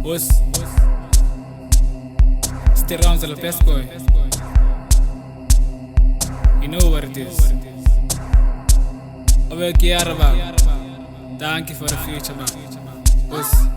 What's stay around the best boy. You know what it is. I will care about. Thank you for the future, man. What's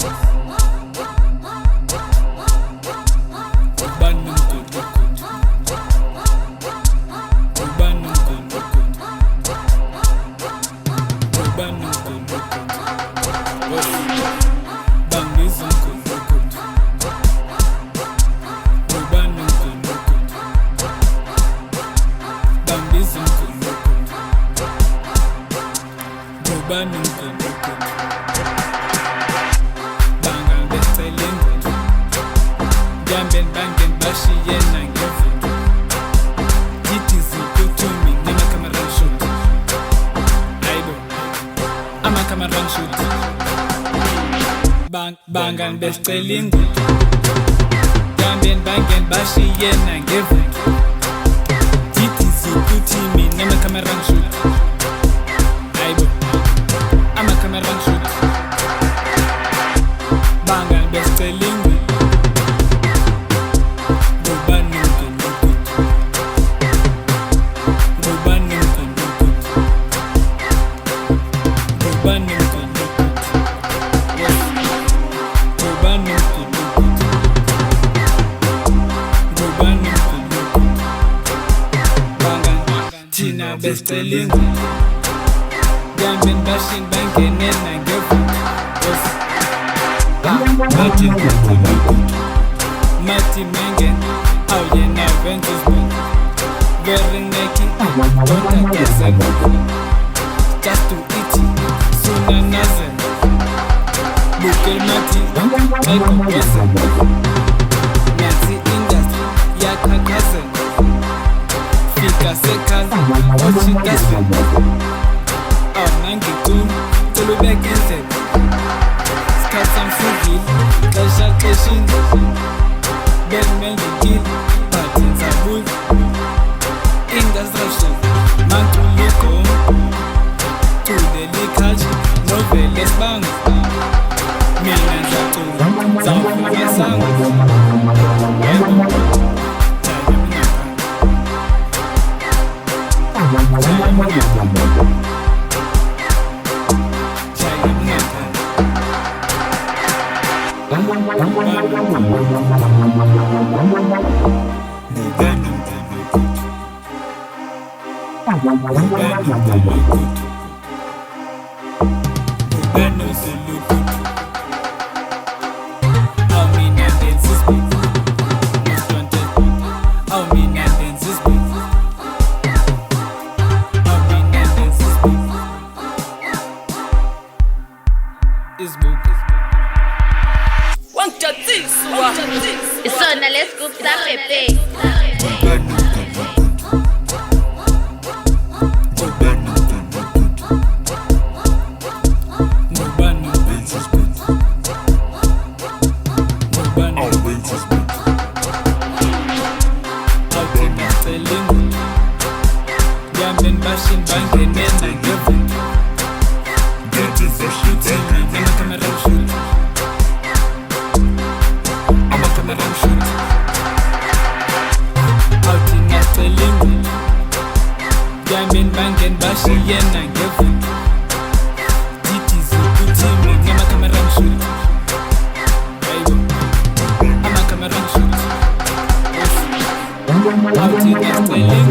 Bangal bestselling, Jamben bangen bashi yena ngevu. Titizi kutumi nima camera shoot. Aibo, ama camera shoot. Bangal bestselling, Jamben bangen bashi yena ngevu. Titizi kutumi nima camera shoot. Aibo, ama camera shoot. Bangal bestselling. Tina bestselling. Jamben bashing bangen nena ngevu. Mati mengen, how ye na ventus book. Very naked, don't I guess I just to eat it, soon another. Bukel mati, I compress it. Nancy industry, yaka cousin. Fika sekas, what she does it. Oh, nangi too, to be back in set. Scout some civil, Kasha Kashin. Batman you kill, but in the wood. In the structure, man to look home. To the leakage, novelist bang. Me and Zato, some for my song. Isona let's go that pepe. Jamben bashing bangen nena ngevu. Titizi kutumi nima camera shoot. Ama camera shoot. Out in the selling. Jamben bangen bashi yena ngevu. Titizi kutumi nima camera shoot. Aibo, ama camera shoot. Out in the selling.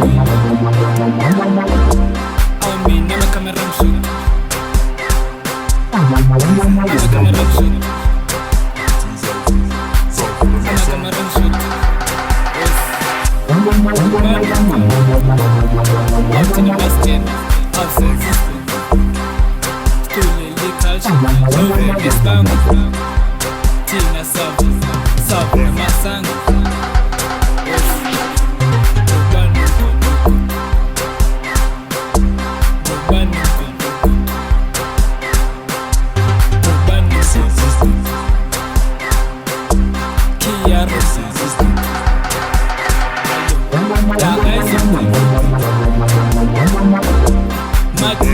Oh, me never camera shoot. I'm a camera shoot. I'm a camera shoot. Out in the basket, outside system. Still in the culture, over this bang. Tina Sav, my son. Mati